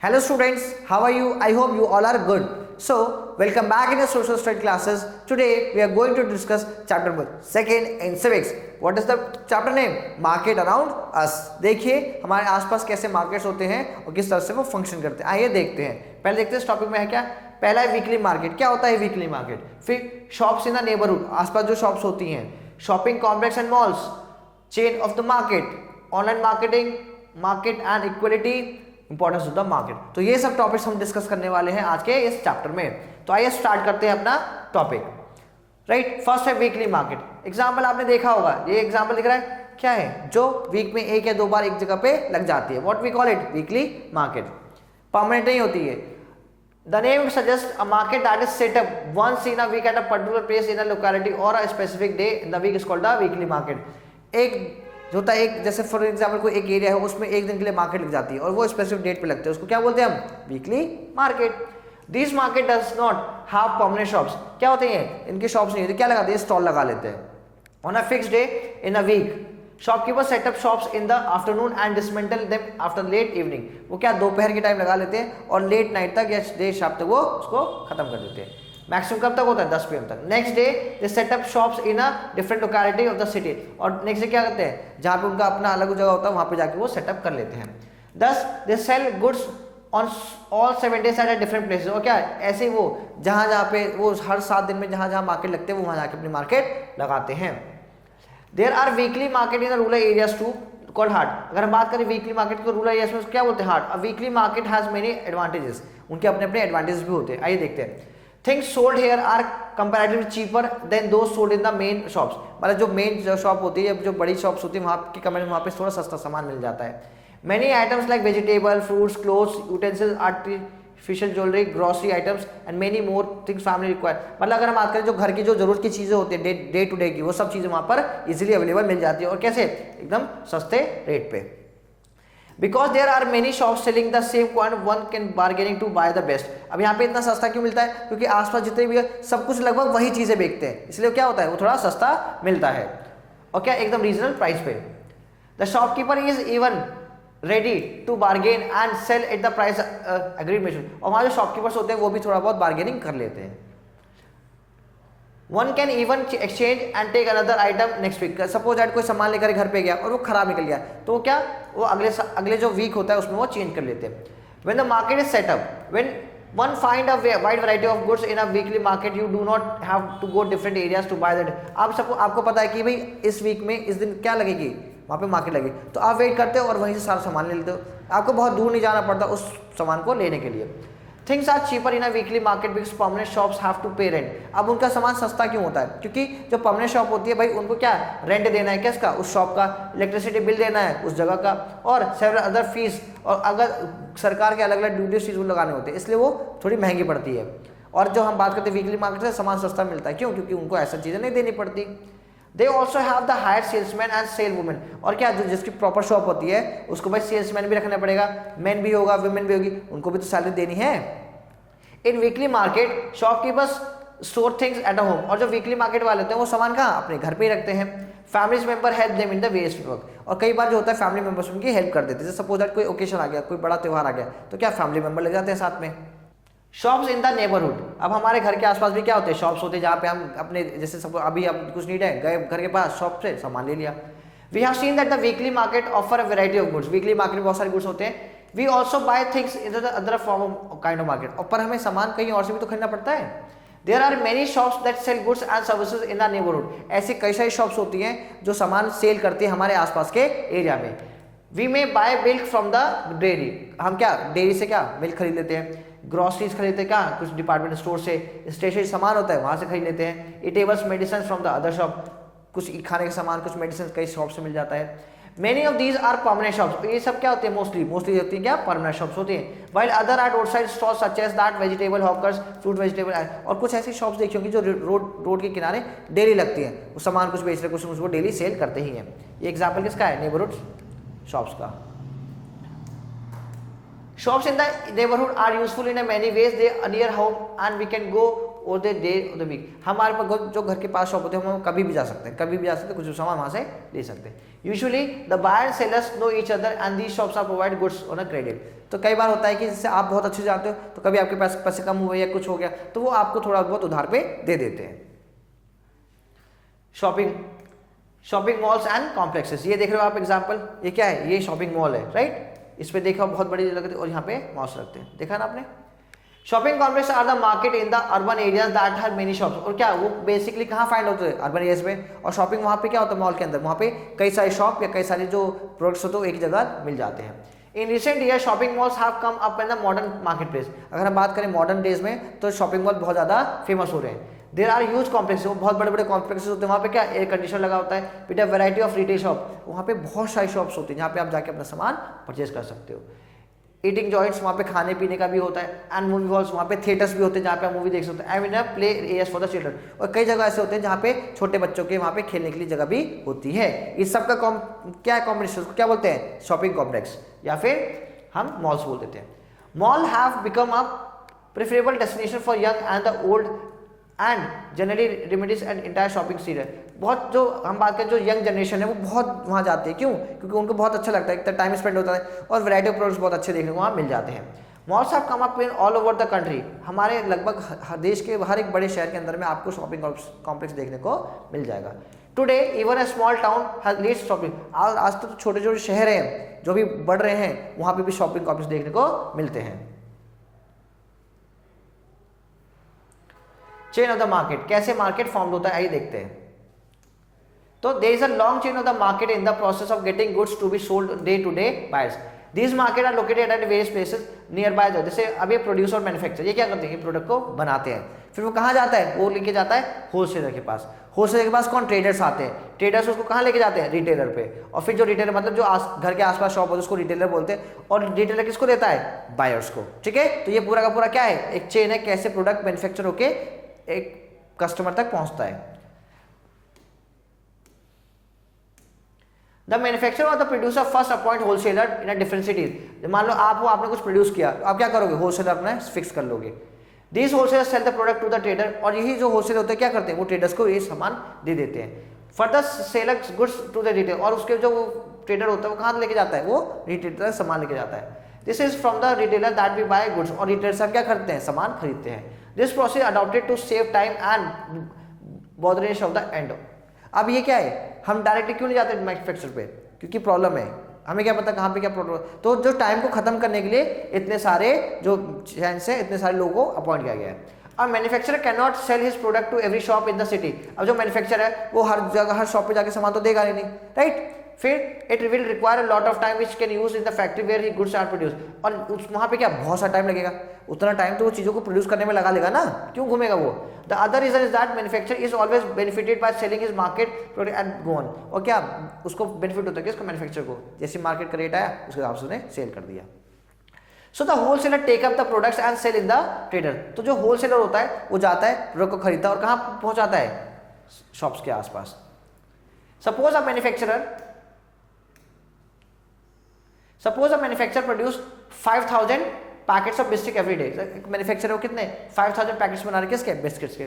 Hello students, how are you? I hope you all are good. So, welcome back in your social studies classes. Today we are going to discuss chapter number 2nd in civics. What is the chapter name? Market around us. देखिए हमारे आसपास कैसे markets होते हैं और किस तरह से वो फंक्शन करते हैं. आइए देखते हैं. पहले देखते हैं इस टॉपिक में है क्या. पहला है वीकली मार्केट. क्या होता है वीकली मार्केट? फिर शॉप्स इन द नेबरहुड, आसपास जो शॉप्स होती हैं, shopping complex and malls, chain of the market, online marketing, market and equality, importance of the market. तो ये सब टॉपिक्स हम डिस्कस करने वाले हैं आज के इस चैप्टर में. तो आइए स्टार्ट करते हैं अपना टॉपिक. राइट, फर्स्ट है वीकली मार्केट. एग्जांपल आपने देखा होगा, ये एग्जांपल दिख रहा है क्या है, जो वीक में एक या दो बार एक जगह पे लग जाती है. What we call it? Weekly market. Permanent नहीं होती है. The name suggests a market that is set up once in a week at a particular place in a locality or a specific day in the week is called the weekly market. एक जो होता है, एक जैसे for example कोई एक area है, उसमें एक दिन के लिए मार्केट लग जाती है और वो स्पेसिफिक डेट पे लगते हैं, उसको क्या बोलते हैं हम? Weekly market. This market does not have permanent shops. क्या होते हैं? इनकी शॉप्स नहीं होती. क्या लगाते हैं? स्टॉल लगा लेते हैं. On a fixed day in a week shopkeeper set up shops in the afternoon and dismantle them after late evening. वो क्या दोपहर के टाइम लगा लेते हैं और लेट नाइट तक या देर शाम तक वो उसको खत्म कर देते हैं. मैक्सिमम कब तक होता है? 10 PM तक. Next day they set up shops in a different locality of the city. और नेक्स्ट डे क्या करते हैं? जहाँ पे उनका अपना अलग जगह होता है वहाँ पे जाके वो सेटअप कर लेते हैं. दस they sell goods on all 7 days at different places. और क्या ऐसे ही वो जहाँ पे वो हर 7 दिन में जहाँ मार्केट लगते हैं वो वहाँ जाके अपनी मार्केट लगाते हैं. There are weekly market in rural areas to called haat. अगर हम बात करें वीकली मार्केट को रूरल एरियाज में क्या बोलते हैं? Haat. A weekly market has many advantages. उनके अपने अपने एडवांटेजेस भी होते हैं. आइए देखते हैं. Things sold here are comparatively cheaper than those sold in the main shops. मतलब जो मेन शॉप होती है, जो बड़ी शॉप्स होती है, वहाँ की कंपेयर में वहाँ पे थोड़ा सस्ता सामान मिल जाता है. Many items like vegetable, fruits, clothes, utensils, artificial jewelry, grocery items and many more things family require. मतलब अगर हम बात करें जो घर की जो जरूरत की चीजें होती है डे टू डे की, वो सब चीजें वहाँ पर इजीली अवेलेबल मिल जाती है. और कैसे? एकदम सस्ते रेट पे. Because there are many shops selling the same quantity, one can bargaining to buy the best. अब यहाँ पे इतना सस्ता क्यों मिलता है? क्योंकि आसपास जितने भी सब कुछ लगभग वही चीजें बेचते हैं, इसलिए क्या होता है? वो थोड़ा सस्ता मिलता है. और क्या? एकदम रीजनल प्राइस पे. The shopkeeper is even ready to bargain and sell at the price agreed measure. और वहाँ जो शॉपकीपर्स होते हैं वो भी थोड़ा बहुत बार्गेनिंग कर लेते हैं. One can even exchange and take another item next week. Suppose that कोई सामान लेकर घर पे गया और वो खराब निकल गया, तो वो क्या, वो अगले जो वीक होता है उसमें वो चेंज कर लेते हैं. When the market is set up, when one find a wide variety of goods in a weekly market, you do not have to go different areas to buy that. आपको पता है कि भाई इस वीक में इस दिन क्या लगेगी, वहाँ पे मार्केट लगेगी, तो आप वेट करते हो और वहीं से सारा सामान ले लेते हो. आपको बहुत दूर नहीं जाना पड़ता उस सामान को लेने के लिए. Things are cheaper in a weekly market because permanent shops have to pay rent. अब उनका सामान सस्ता क्यों होता है? क्योंकि जो परमानेंट शॉप होती है भाई, उनको क्या रेंट देना है, किसका? उस शॉप का. इलेक्ट्रिसिटी बिल देना है उस जगह का, और सेवरल अदर फीस, और अगर सरकार के अलग अलग ड्यूटीज फीस लगाने होते हैं, इसलिए वो थोड़ी महंगी पड़ती है. और जो हम बात करते हैं वीकली मार्केट से, सामान सस्ता मिलता है. क्यों? क्योंकि उनको ऐसा चीज़ें नहीं देनी पड़ती. They also have the hire salesman and sale women. और क्या, जो जिसकी प्रॉपर शॉप होती है उसको भाई सेल्समैन भी रखना पड़ेगा, मैन भी होगा, वुमेन भी होगी, उनको भी तो सैलरी देनी है. In weekly market shopkeepers store things at a home. और जो वीकली मार्केट वाले होते हैं वो सामान कहाँ? अपने घर पे ही रखते हैं. Families member help them in the west work. और कई बार जो होता है फैमिली मेंबर्स उनकी हेल्प कर देते हैं. जैसे सपोज दैट कोई ओकेशन आ गया, कोई बड़ा त्यौहार आ गया, तो क्या फैमिली मेंबर लग जाते हैं साथ में. Shops in the neighbourhood. अब हमारे घर के आसपास भी क्या होते हैं? शॉप्स होते हैं जहाँ पे हम अपने, जैसे सपोज अभी अब कुछ नीड है, गए घर के पास, शॉप से सामान ले लिया. We have seen that the weekly market offer a variety of goods. Weekly market में बहुत सारे गुड्स होते हैं. We also buy things in the other form of kind of market. और पर हमें सामान कहीं और से भी तो खरीदना पड़ता है. There are many shops that sell goods and services in the neighborhood. ऐसी कई सारी शॉप्स होती हैं जो सामान सेल करती है हमारे आसपास के एरिया में. We may buy milk from the dairy. हम क्या डेयरी से क्या मिल्क खरीद लेते हैं. ग्रोसरीज खरीदते हैं क्या, कुछ डिपार्टमेंट स्टोर से. स्टेशनरी सामान होता है वहाँ से खरीद लेते हैं. Eatables medicines from the other shop. कुछ खाने का सामान, कुछ मेडिसिन कई शॉप से मिल जाता है. Many of these are permanent shops. ये सब क्या होते हैं? मोस्टली होती हैं क्या? परमानेंट शॉप्स होती हैं. While other are roadside stores such as that vegetable hawkers, fruit vegetable, और कुछ ऐसी शॉप्स देखी होंगी जो रोड के किनारे डेली लगती हैं. वो सामान कुछ बेच रहे, कुछ वो डेली सेल करते ही हैं. ये एग्जाम्पल किसका है? नेबरहुड शॉप्स का. Shops in the neighborhood are useful in a many ways. They are near home and we can go or the day or the week. हमारे पास जो घर के पास शॉप होते हैं हम कभी भी जा सकते हैं, कभी भी जा सकते हैं, कुछ सामान वहाँ से ले सकते हैं. Usually the buyer and sellers know each other and these shops are provide goods on a credit. तो कई बार होता है कि जैसे आप बहुत अच्छे जानते हो तो कभी आपके पास पैसे कम हुए या कुछ हो गया तो वो आपको थोड़ा बहुत उधार पे दे देते हैं. शॉपिंग मॉल्स एंड कॉम्प्लेक्सेस, ये देख रहे हो आप एग्जांपल, ये क्या है, ये शॉपिंग मॉल है राइट. इस पे देखो बहुत बड़ी जगह है और यहाँ पे मॉल्स रखते हैं, देखा ना आपने. Shopping complex are the market in the urban areas that have many shops. और क्या वो बेसिकली कहाँ फाइंड होते हैं, अर्बन एरियाज में. और शॉपिंग वहाँ पे क्या होता है, मॉल के अंदर, वहाँ पे कई सारे शॉप या कई सारे जो प्रोडक्ट्स होते हैं एक जगह मिल जाते हैं. In recent year shopping malls have come up in the modern market place. अगर हम बात करें मॉडर्न डेज में तो शॉपिंग मॉल बहुत ज़्यादा फेमस हो रहे हैं. देर आर ह्यूज कॉम्प्लेक्स, बहुत बड़े बड़े कॉम्प्लेक्सेस होते हैं. वहाँ पे क्या एयर कंडीशनर लगा होता है, with a variety of retail shop. वहाँ पे बहुत सारी शॉप्स होती हैं जहाँ पे आप जाके अपना सामान परचेज कर सकते हो. ईटिंग जॉइंट्स, वहाँ पे खाने पीने का भी होता है. एंड मूवी हॉल्स, वहाँ पे थिएटर्स भी होते हैं जहाँ पे आप मूवी देख सकते हैं. I mean play areas for the children. और कई जगह ऐसे होते हैं जहाँ पे छोटे बच्चों के वहाँ पे खेलने के लिए जगह भी होती है. इस सब का क्या है कॉम्बिनेशन, क्या बोलते हैं, शॉपिंग कॉम्प्लेक्स या फिर हम मॉल्स बोल देते हैं. Mall have become a preferable destination for young and the old and generally remedies and entire shopping season. बहुत जो हम बात करें जो यंग जनरेशन है वो बहुत वहाँ जाते हैं. क्यों, क्योंकि उनको बहुत अच्छा लगता है, एक टाइम स्पेंड होता है और वैरायटी ऑफ प्रोडक्ट्स बहुत अच्छे देखने को वहाँ मिल जाते हैं. Malls have come up in all over the country. हमारे लगभग देश के हर एक बड़े शहर के अंदर में आपको शॉपिंग कॉम्प्लेक्स देखने को मिल जाएगा. Today even a small town has least shopping. आज तो छोटे छोटे शहर हैं जो भी बढ़ रहे हैं वहाँ पे भी शॉपिंग कॉम्प्लेक्स देखने को मिलते हैं. चेन ऑफ द मार्केट, कैसे मार्केट फॉर्म होता है आइए देखते हैं. तो there is a long chain of the market in the process of getting goods to be sold day to day buyers. This market are located at various places near बाय. जैसे अब ये प्रोड्यूसर और मैन्युफैक्चर ये क्या करते हैं, product को बनाते हैं, फिर वो कहाँ जाता है, वो लेके जाता है होलसेलर के पास. होलसेलर के पास कौन, ट्रेडर्स आते हैं. ट्रेडर्स उसको कहाँ लेके जाते हैं, रिटेलर पे. और फिर जो रिटेलर मतलब जो घर के आसपास शॉप होती है उसको रिटेलर बोलते हैं. और रिटेलर किसको देता है, बायर्स को. ठीक है, तो ये पूरा का पूरा क्या है, एक चेन है, कैसे प्रोडक्ट मैन्युफैक्चर होके एक कस्टमर तक पहुंचता है. द मैन्युफैक्चरर और the producer first appoint wholesaler in different cities. मान लो आपने कुछ प्रोड्यूस किया तो आप क्या करोगे, होलसेलर अपना फिक्स कर लोगे. This wholesaler sell the product to the trader. और यही जो होलसेलर होते हैं क्या करते हैं, वो ट्रेडर्स को ये सामान दे देते हैं. Further sell goods to the retail. और उसके जो ट्रेडर होता है वो कहाँ लेके जाता है, वो रिटेलर सामान लेके जाता है. This is from the retailer that we buy goods. और रिटेलर से क्या करते हैं, सामान खरीदते हैं. This process adopted to save time and botheration of the end. अब ये क्या है, हम डायरेक्टली क्यों नहीं जाते मैन्युफैक्चर पे, क्योंकि प्रॉब्लम है, हमें क्या पता कहाँ पे क्या प्रॉब्लम. तो जो टाइम को खत्म करने के लिए इतने सारे जो चैन्स है, इतने सारे लोगों को अपॉइंट किया गया है. अब manufacturer can not sell his product to every shop in the city. अब जो मैन्युफैक्चरर है वो हर जगह हर शॉप पे जाके सामान तो देगा नहीं, राइट. फिर it will require a lot of time which can use in the factory where he goods are produce. और वहाँ पे क्या बहुत सारा टाइम लगेगा, उतना टाइम तो वो चीज़ों को प्रोड्यूस करने में लगा लेगा ना, क्यों घूमेगा वो. The other reason is that manufacturer is always benefited by selling his market product and go on. और क्या उसको बेनिफिट होता है, किसको, मैन्युफैक्चरर को. जैसे मार्केट का रेट आया उसके हिसाब से उसने सेल कर दिया. So the wholesaler take up the products and sell in the trader. तो जो होलसेलर होता है वो जाता है प्रोडक्ट को खरीदता है और कहाँ पहुँचाता है, शॉप्स के आसपास. Suppose a manufacturer produce 5000 packets of biscuit every day. Manufacturer को कितने 5000 पैकेट्स बना रहे किसके, बिस्किट्स के.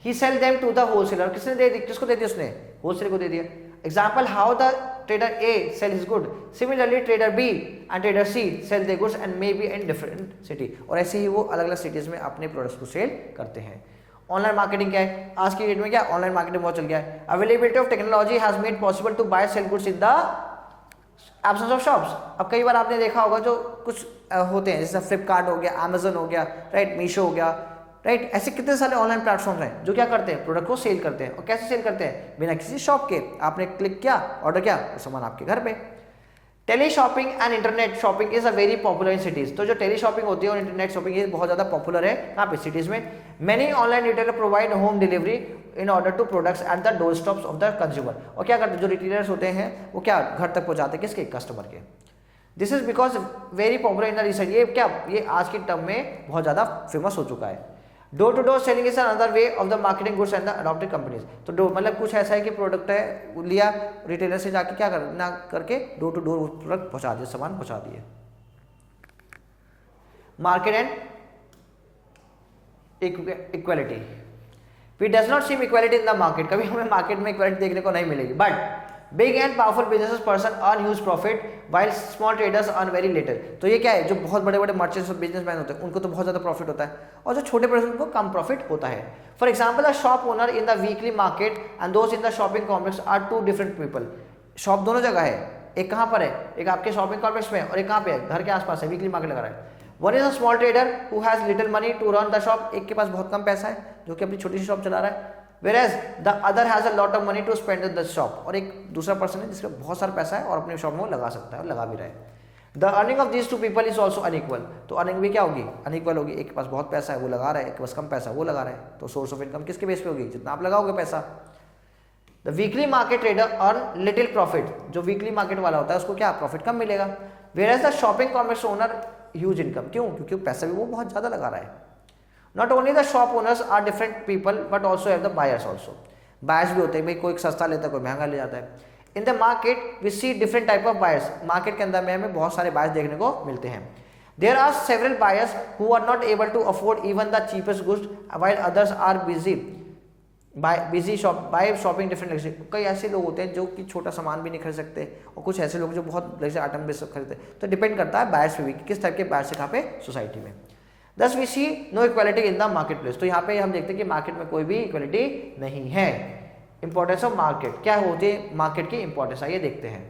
He sell them to the wholesaler. किसने दे दी, किसको दे दिया उसने, होलसेलर को दे दिया. Example how the trader A sell his good. Similarly trader B and trader C sell the goods and may be in different city. और ऐसे ही वो अलग अलग सिटीज में अपने प्रोडक्ट्स को सेल करते हैं. ऑनलाइन मार्केटिंग क्या है, आज की डेट में क्या ऑनलाइन मार्केटिंग बहुत चल गया है. Availability of technology has made possible to buy sell goods in the absence of shops. अब कई बार आपने देखा होगा जो कुछ होते हैं जैसे फ्लिपकार्ट हो गया, अमेजन हो गया, राइट, मीशो हो गया, राइट. ऐसे कितने सारे ऑनलाइन प्लेटफॉर्म्स हैं जो क्या करते हैं, प्रोडक्ट को सेल करते हैं. और कैसे सेल करते हैं, बिना किसी शॉप के. आपने क्लिक किया, ऑर्डर किया, तो सामान आपके घर पे. Tele shopping and internet shopping is a very popular in cities. तो जो टेली शॉपिंग होती है और इंटरनेट शॉपिंग ये बहुत ज़्यादा पॉपुलर है कहाँ पे, सिटीज में. Many online retailer provide home delivery in order to products at the door stops of the consumer. और क्या करते हैं जो रिटेलर्स होते हैं वो क्या घर तक पहुँचाते हैं, किसके, कस्टमर के. This is because very popular in the research. ये क्या, ये आज के टर्म में बहुत ज़्यादा फेमस हो चुका है. Door to door selling is another way of the marketing goods and the adopted companies. तो मतलब कुछ ऐसा है कि प्रोडक्ट है लिया रिटेलर से जाके क्या करना करके डोर टू डोर प्रोडक्ट पहुंचा दिए, सामान पहुंचा दिए. Market and equality. We does not see equality in the market, कभी हमें मार्केट में इक्वालिटी देखने को नहीं मिलेगी। But big and powerful business person earn huge profit while small traders earn very little. तो ये क्या है, जो बहुत बड़े बड़े मर्चेंट्स और बिजनेसमैन होते हैं उनको तो बहुत ज़्यादा प्रॉफिट होता है, और जो छोटे पर्सन को कम प्रॉफिट होता है। For example the shop owner in the weekly market and those in the shopping complex are two different people. Shop दोनों जगह है, एक कहाँ पर है, एक आपके शॉपिंग कॉम्प्लेक्स में और एक कहाँ पे है, घर के आसपास है, वीकली मार्केट लगा रहा है। One is a small trader who has little money to run the shop, एक के पास बहुत कम पैसा है जो कि अपनी छोटी सी शॉप चला रहा है। Whereas the other has a lot of money to spend in the shop, और एक दूसरा पर्सन है जिसका बहुत सारा पैसा है और अपने शॉप में वो लगा सकता है और लगा भी रहा है। The earning of these two people is also unequal, तो अर्निंग भी क्या होगी, अनइक्वल होगी। एक के पास बहुत पैसा है वो लगा रहा है, एक के पास कम पैसा है वो लगा रहा है, तो सोर्स ऑफ इनकम किसके बेस पे होगी, जितना आप लगाओगे पैसा। The weekly market trader earn little profit, जो वीकली मार्केट वाला होता है उसको क्या प्रॉफिट कम मिलेगा। Whereas the shopping complex owner huge income, क्यों, क्योंकि पैसा भी वो बहुत ज़्यादा लगा रहा है। Not only the shop owners are different people, but also have the buyers also. Buyers भी होते हैं, भाई कोई सस्ता लेता है कोई महंगा ले जाता है। In the market we see different type of buyers. Market के अंदर में हमें बहुत सारे buyers देखने को मिलते हैं। There are several buyers who are not able to afford even the cheapest goods, while others are busy shopping different luxury. कई ऐसे लोग होते हैं जो कि छोटा सामान भी नहीं खरीद सकते, और कुछ ऐसे लोग जो बहुत लग्जरी आइटम भी सब खरीदते हैं। तो डिपेंड करता है बायर्स पे भी कि किस टाइप के बायर्स है कहाँ पे सोसाइटी में। Thus we see no equality in the marketplace. तो यहाँ पे हम देखते हैं कि मार्केट में कोई भी इक्वालिटी नहीं है। इंपॉर्टेंस ऑफ मार्केट, क्या होती है मार्केट की इंपॉर्टेंस, आइए देखते हैं।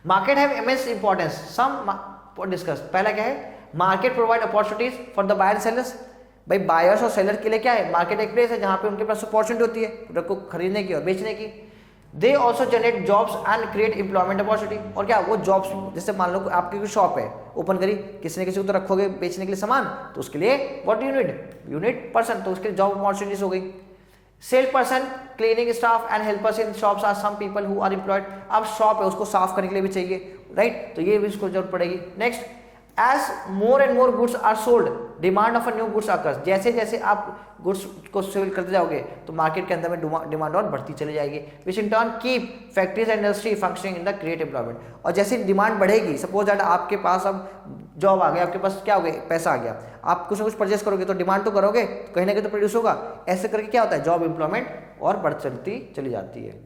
Market have immense importance, some discuss. पहला क्या है, market provide opportunities for the buyer sellers. भाई बायर्स और सेलर के लिए क्या है, मार्केट एक प्लेस है जहाँ पे उनके पास अपॉर्चुनिटी होती है प्रोडक्ट को खरीदने की और बेचने की। They also generate jobs and create employment opportunity. और क्या वो जॉब्स, जैसे मान लो आपकी कोई शॉप है, ओपन करी, किसी न किसी को तो रखोगे बेचने के लिए सामान, तो उसके लिए व्हाट यू नीड पर्सन, तो उसके लिए जॉब अपॉर्चुनिटीज हो गई। Sale person, cleaning staff and helpers in shops are some people who are employed. अब शॉप है उसको साफ करने के लिए भी चाहिए, राइट, तो ये भी उसको जरूरत पड़ेगी। Next, as more and more goods are sold demand of a new goods occurs. जैसे जैसे आप गुड्स को सेल करते जाओगे तो मार्केट के अंदर में डिमांड और बढ़ती चली जाएगी, which in turn keep factories and industry functioning in the create employment. और जैसे डिमांड बढ़ेगी, सपोज दैट आपके पास अब जॉब आ गया, आपके पास क्या हो गया, पैसा आ गया, आप कुछ ना कुछ परचेस करोगे तो डिमांड तो करोगे, तो कहीं ना कहीं तो प्रोड्यूस होगा। ऐसे करके क्या होता है, जॉब एम्प्लॉयमेंट और बढ़ चलती चली जाती है।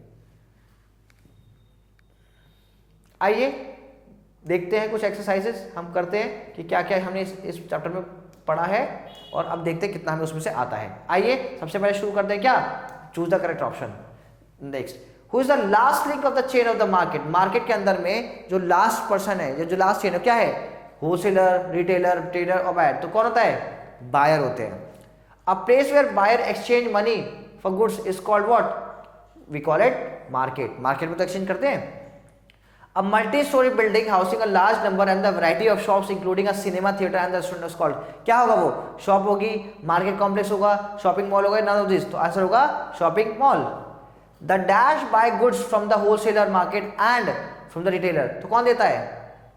आइए देखते हैं कुछ एक्सरसाइजेस हम करते हैं कि क्या क्या हमने इस चैप्टर में पढ़ा है, और अब देखते हैं कितना हमें उसमें से आता है। आइए सबसे पहले शुरू करते हैं, क्या, choose the correct option. Next, who is the last link of the chain of the market. Market के अंदर में जो लास्ट पर्सन है, जो लास्ट चेन है, क्या है, होलसेलर, रिटेलर, ट्रेडर और बायर। तो कौन होता है, बायर होते हैं। A place where buyer exchange money for goods is called what, we call it market. Market में तो एक्सचेंज करते हैं। A multi-story building housing a large number and the variety of shops including a cinema, theatre and the restaurant is called, क्या होगा वो, shop होगी, market complex होगा, shopping mall होगा, none of this, तो आंसर होगा shopping mall. The dash buy goods from the wholesaler market and from the retailer, तो कौन देता है,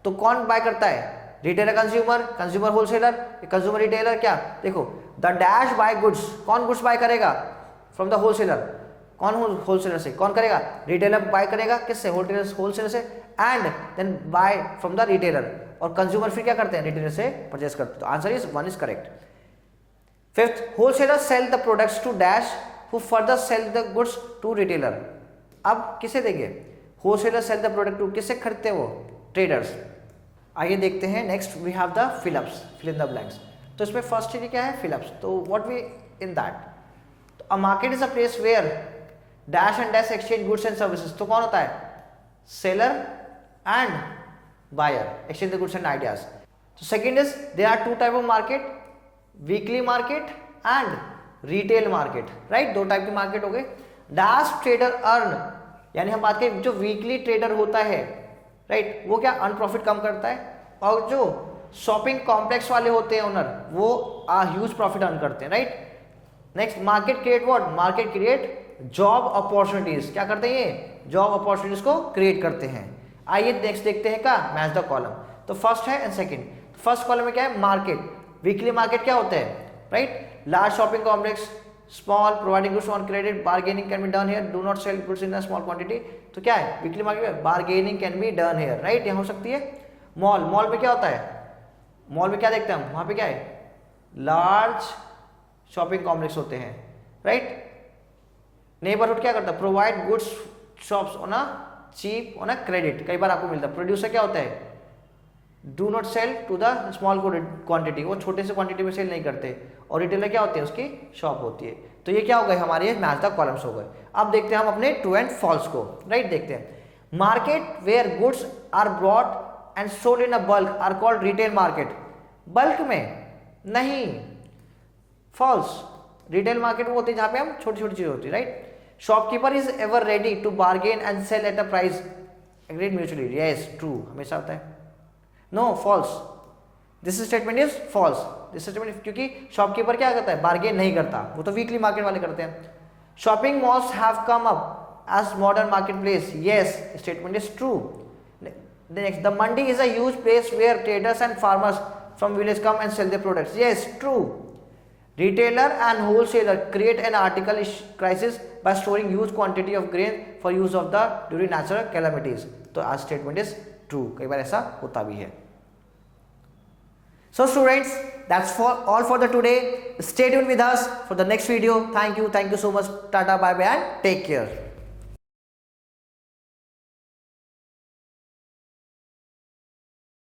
तो कौन बाय करता है, retailer consumer, consumer wholesaler, consumer retailer. क्या देखो, द डैश बाय गुड्स, कौन गुड्स बाय करेगा, फ्रॉम द होलसेलर, कौन होलसेलर से, कौन करेगा, रिटेलर बाय करेगा, किससे, होलसेलर से, and then buy from the retailer, और कंज्यूमर फिर क्या करते हैं, रिटेलर से परचेस करते हैं। तो answer is 1 is correct. Fifth, wholesaler sell the products to dash who further sell the goods to retailer. अब किसे देंगे, wholesaler sell the product to, किससे खरीदते हैं वो, ट्रेडर्स। आइए देखते हैं next, we have the fill ups, fill in the blanks. तो इसमें फर्स्ट चीज क्या है, फिलअप्स। तो व्हाट वी इन दैट, तो a market is a place where dash and dash exchange goods and services. तो कौन होता है, seller and buyer exchange the goods and ideas. So second is there are two type of market, weekly market and retail market, right, दो type की market हो गए। dash trader earn, यानी हम बात करें जो वीकली ट्रेडर होता है, राइट, वो क्या अर्न प्रॉफिट कम करता है, और जो शॉपिंग कॉम्प्लेक्स वाले होते हैं ओनर, वो ह्यूज प्रॉफिट अर्न करते हैं, right. Next, market create what, market create job opportunities. क्या करते हैं ये, जॉब अपॉर्चुनिटीज को क्रिएट करते हैं। आइए नेक्स्ट देखते हैं का मैच द कॉलम। तो फर्स्ट है एंड सेकंड। फर्स्ट कॉलम में क्या है, मार्केट, वीकली मार्केट क्या होता है, right, large shopping complex, small providing goods on credit, bargaining can be done here, do not cell goods in a small quantity. तो क्या है, वीकली मार्केट में bargaining can be done here, right, यहाँ हो सकती है। मॉल, मॉल में क्या होता है, मॉल में क्या देखते हैं हम, वहां पे क्या है, लार्ज शॉपिंग कॉम्प्लेक्स होते हैं, राइट। नेबरहुड क्या करता है, provide goods shops on a cheap on a credit, कई बार आपको मिलता है। प्रोड्यूसर क्या होता है, do not sell to the small quantity, वो छोटे से क्वांटिटी में सेल नहीं करते। और रिटेलर क्या होते हैं, उसकी शॉप होती है। तो ये क्या हो गए हमारे मैच द कॉलम्स हो गए। अब देखते हैं हम अपने ट्रू एंड फॉल्स को, राइट। देखते हैं, market where goods are brought and sold in a bulk are called retail market. Bulk में नहीं, फॉल्स। रिटेल मार्केट वो होती है जहां पे हम छोटी छोटी चीज होती है, right. Shopkeeper is ever ready to bargain and sell at a price agreed mutually, yes true, हमेशा होता है। No, false, this statement is false. This statement, क्योंकि शॉपकीपर क्या करता है, बार्गेन नहीं करता, वो तो वीकली मार्केट वाले करते हैं। Shopping malls have come up as modern market place, yes, statement is true. Next, the mandi is a huge place where traders and farmers from village come and sell their products, yes true. Retailer and wholesaler create an article crisis by storing huge quantity of grain for use of the during natural calamities. तो आज statement is true, कई बार ऐसा होता भी है। So students, that's all for the today. Stay tuned with us for the next video. Thank you so much. Tata, bye bye and take care.